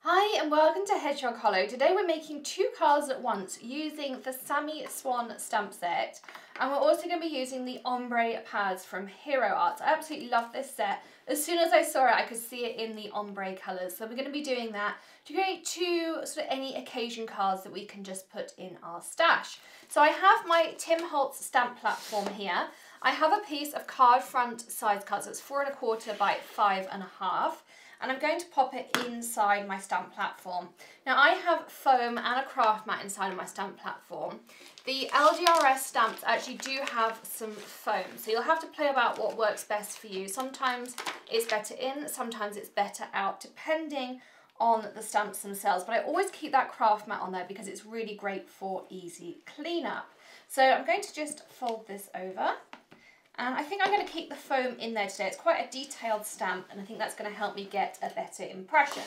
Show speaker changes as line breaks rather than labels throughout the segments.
Hi and welcome to Hedgehog Hollow. Today we're making two cards at once using the Sami Swan stamp set, and we're also going to be using the Ombre pads from Hero Art. I absolutely love this set. As soon as I saw it I could see it in the ombre colours, so we're going to be doing that to create two sort of any occasion cards that we can just put in our stash. So I have my Tim Holtz stamp platform here. I have a piece of card front size cards, so it's 4 1/4 by 5 1/2. And I'm going to pop it inside my stamp platform. Now I have foam and a craft mat inside of my stamp platform. The LDRS stamps actually do have some foam, so you'll have to play about what works best for you. Sometimes it's better in, sometimes it's better out, depending on the stamps themselves. But I always keep that craft mat on there because it's really great for easy cleanup. So I'm going to just fold this over. And I think I'm going to keep the foam in there today. It's quite a detailed stamp and I think that's going to help me get a better impression.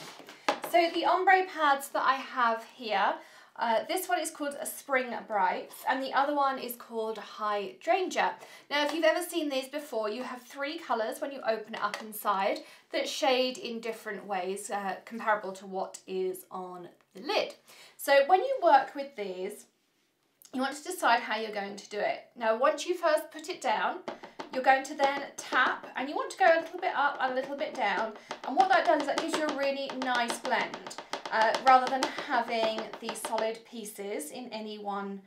So the ombre pads that I have here, this one is called a Spring Brights and the other one is called Hydrangea. Now if you've ever seen these before, you have 3 colours when you open it up inside that shade in different ways, comparable to what is on the lid. So when you work with these, you want to decide how you're going to do it. Now once you first put it down, you're going to then tap and you want to go a little bit up and a little bit down, and what that does is that gives you a really nice blend rather than having the solid pieces in any one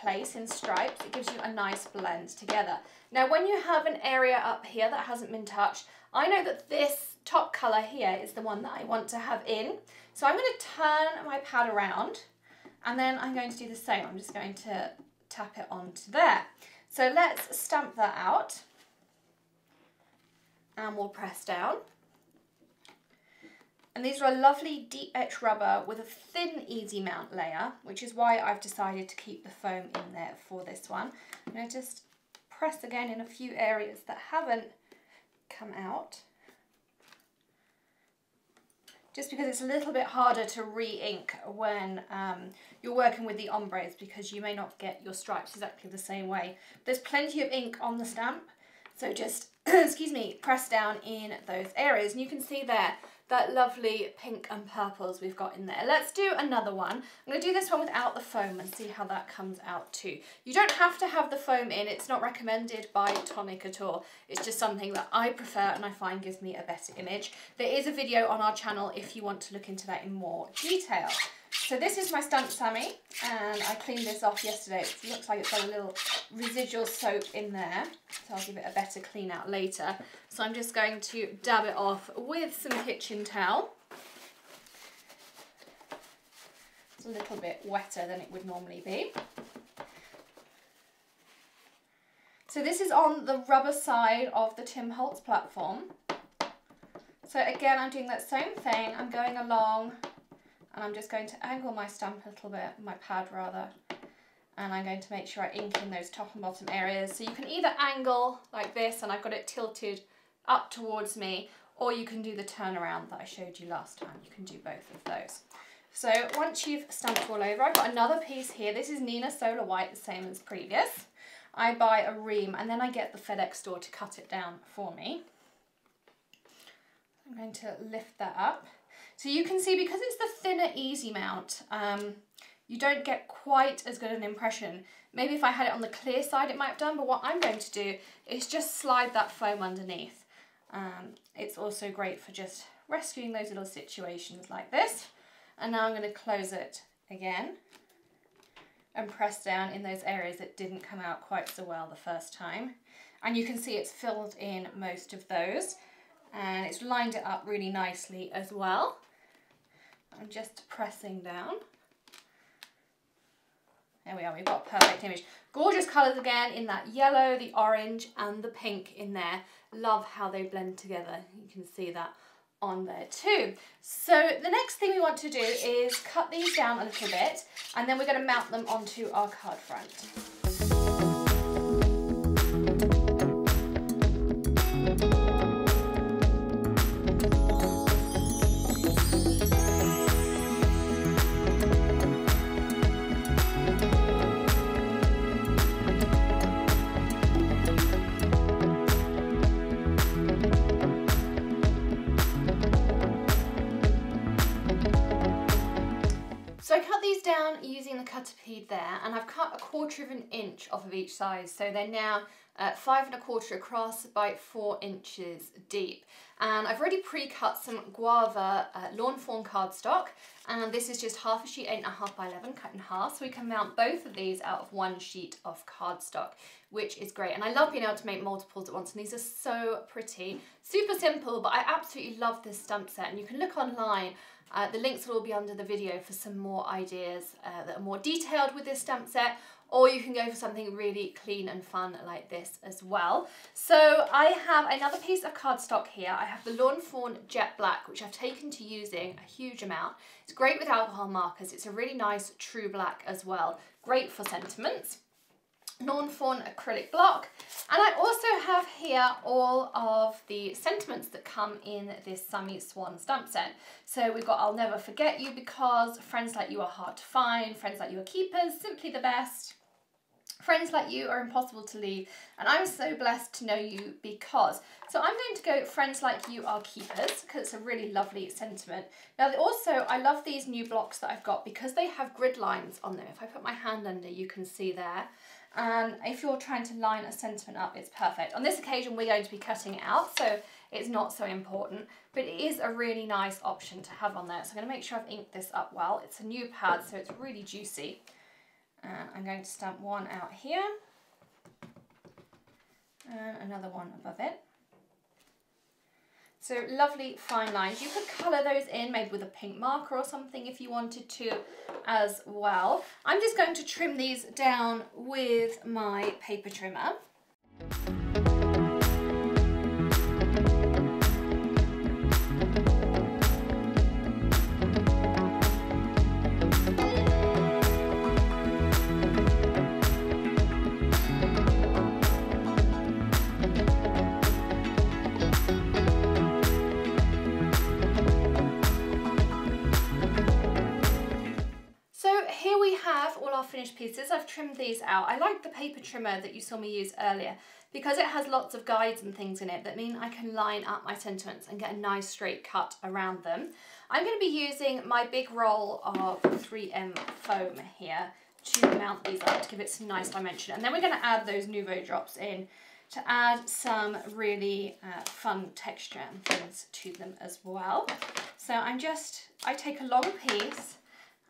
place in stripes. It gives you a nice blend together. Now when you have an area up here that hasn't been touched, I know that this top colour here is the one that I want to have in, so I'm going to turn my pad around and then I'm going to do the same. I'm just going to tap it onto there. So let's stamp that out and we'll press down. And these are a lovely deep etch rubber with a thin easy mount layer, which is why I've decided to keep the foam in there for this one. I'm going to just press again in a few areas that haven't come out, just because it's a little bit harder to re-ink when you're working with the ombres, because you may not get your stripes exactly the same way. There's plenty of ink on the stamp, so just, excuse me, press down in those areas. And you can see there that lovely pink and purples we've got in there. Let's do another one. I'm going to do this one without the foam and see how that comes out too. You don't have to have the foam in, it's not recommended by Tonic at all. It's just something that I prefer and I find gives me a better image. There is a video on our channel if you want to look into that in more detail. So this is my stamp Sami, and I cleaned this off yesterday. It looks like it's got a little residual soap in there, so I'll give it a better clean out later. So I'm just going to dab it off with some kitchen towel. It's a little bit wetter than it would normally be. So this is on the rubber side of the Tim Holtz platform. So again, I'm doing that same thing. I'm going along and I'm just going to angle my stamp a little bit, my pad rather, and I'm going to make sure I ink in those top and bottom areas. So you can either angle like this and I've got it tilted up towards me, or you can do the turnaround that I showed you last time. You can do both of those. So once you've stamped all over, I've got another piece here. This is Nina Solar White, the same as previous. I buy a ream and then I get the FedEx store to cut it down for me. I'm going to lift that up. So you can see, because it's the thinner easy mount, you don't get quite as good an impression. Maybe if I had it on the clear side it might have done, but what I'm going to do is just slide that foam underneath. It's also great for just rescuing those little situations like this. And now I'm going to close it again and press down in those areas that didn't come out quite so well the first time. And you can see it's filled in most of those, and it's lined it up really nicely as well. I'm just pressing down. There we are, we've got a perfect image. Gorgeous colours again in that yellow, the orange and the pink in there. Love how they blend together. You can see that on there too. So the next thing we want to do is cut these down a little bit, and then we're going to mount them onto our card front. down using the cutter pad there, and I've cut 1/4 of an inch off of each side, so they're now 5 1/4 across by 4 inches deep. And I've already pre-cut some guava lawn fawn cardstock, and this is just half a sheet, 8.5 by 11, cut in half, so we can mount both of these out of 1 sheet of cardstock, which is great. And I love being able to make multiples at once, and these are so pretty. Super simple, but I absolutely love this stamp set, and you can look online. The links will all be under the video for some more ideas that are more detailed with this stamp set, or you can go for something really clean and fun like this as well. So I have another piece of cardstock here. I have the Lawn Fawn Jet Black, which I've taken to using a huge amount. It's great with alcohol markers. It's a really nice true black as well. Great for sentiments. Lawn Fawn acrylic block, and I also have here all of the sentiments that come in this Sami Swan stamp set. So we've got I'll Never Forget You Because, Friends Like You Are Hard to Find, Friends Like You Are Keepers, Simply the Best, Friends Like You Are Impossible to Leave, and I'm so blessed to know you because. So I'm going to go Friends Like You Are Keepers because it's a really lovely sentiment. Now also, I love these new blocks that I've got because they have grid lines on them. If I put my hand under, you can see there. And if you're trying to line a sentiment up, it's perfect. On this occasion, we're going to be cutting it out, so it's not so important, but it is a really nice option to have on there. So I'm going to make sure I've inked this up well. It's a new pad, so it's really juicy. And I'm going to stamp one out here, and another one above it. So lovely fine lines. You could colour those in maybe with a pink marker or something if you wanted to as well. I'm just going to trim these down with my paper trimmer. Finished pieces. I've trimmed these out. I like the paper trimmer that you saw me use earlier because it has lots of guides and things in it that mean I can line up my sentiments and get a nice straight cut around them. I'm going to be using my big roll of 3M foam here to mount these up to give it some nice dimension, and then we're going to add those Nuvo drops in to add some really fun texture and things to them as well. So I take a long piece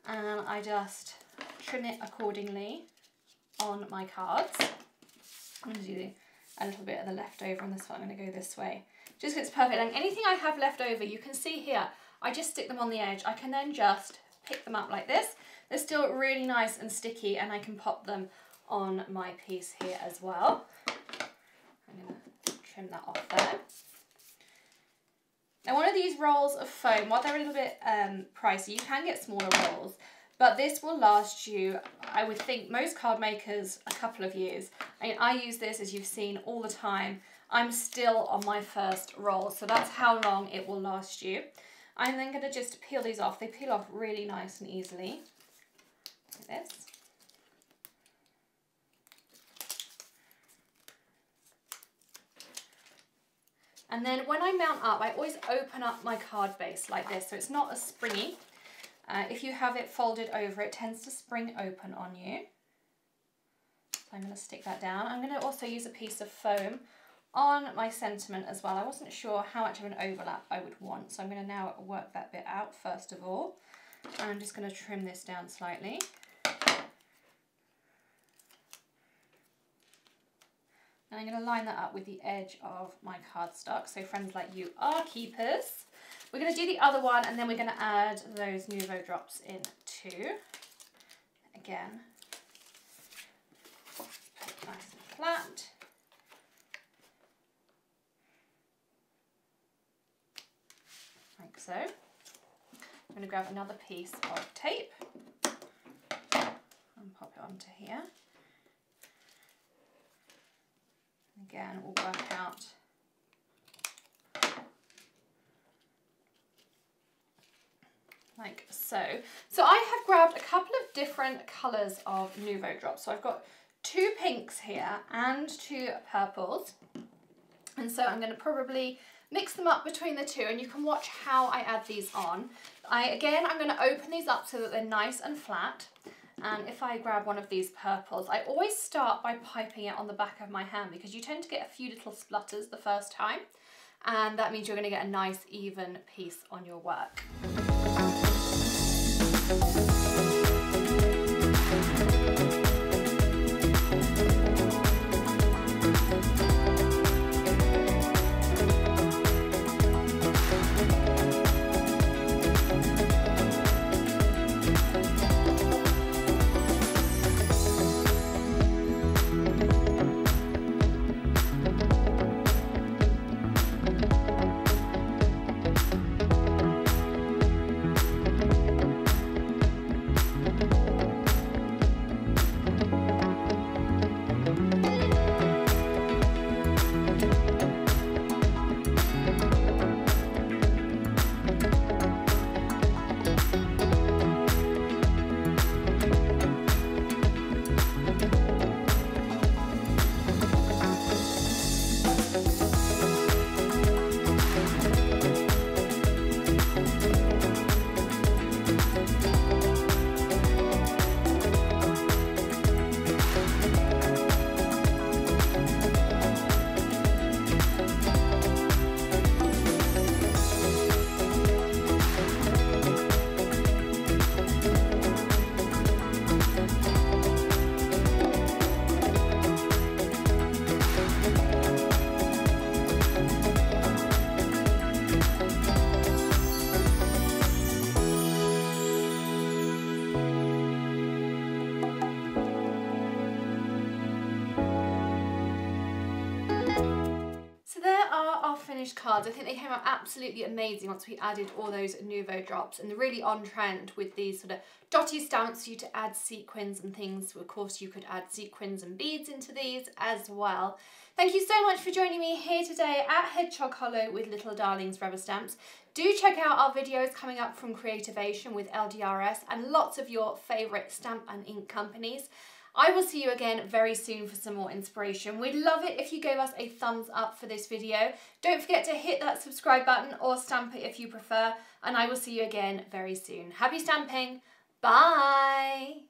and I just trim it accordingly on my cards. I'm going to do a little bit of the leftover on this one. I'm going to go this way just because it's perfect. And anything I have left over, you can see here, I just stick them on the edge. I can then just pick them up like this. They're still really nice and sticky, and I can pop them on my piece here as well. I'm going to trim that off there. Now one of these rolls of foam, while they're a little bit pricey, you can get smaller rolls. But this will last you, I would think, most card makers a couple of years. I mean, I use this, as you've seen, all the time. I'm still on my first roll, so that's how long it will last you. I'm then going to just peel these off. They peel off really nice and easily, like this. And then when I mount up, I always open up my card base like this, so it's not as springy. If you have it folded over, it tends to spring open on you. So I'm going to stick that down. I'm going to also use a piece of foam on my sentiment as well. I wasn't sure how much of an overlap I would want, so I'm going to now work that bit out first of all. I'm just going to trim this down slightly. And I'm going to line that up with the edge of my cardstock. So Friends Like You Are Keepers. We're going to do the other one, and then we're going to add those Nuvo drops in too. Again, put it nice and flat. Like so. I'm going to grab another piece of tape and pop it onto here. Again, we'll work out like so. So I have grabbed a couple of different colours of Nuvo drops. So I've got 2 pinks here and 2 purples. And so I'm going to probably mix them up between the two, and you can watch how I add these on. I'm going to open these up so that they're nice and flat. And if I grab one of these purples, I always start by piping it on the back of my hand because you tend to get a few little splutters the first time, and that means you're going to get a nice even piece on your work. Finished cards. I think they came out absolutely amazing once we added all those Nuvo drops, and they're really on trend with these sort of dotty stamps for you to add sequins and things. Of course, you could add sequins and beads into these as well. Thank you so much for joining me here today at Hedgehog Hollow with Little Darlings Rubber Stamps. Do check out our videos coming up from Creativation with LDRS and lots of your favourite stamp and ink companies. I will see you again very soon for some more inspiration. We'd love it if you gave us a thumbs up for this video. Don't forget to hit that subscribe button or stamp it if you prefer, and I will see you again very soon. Happy stamping! Bye!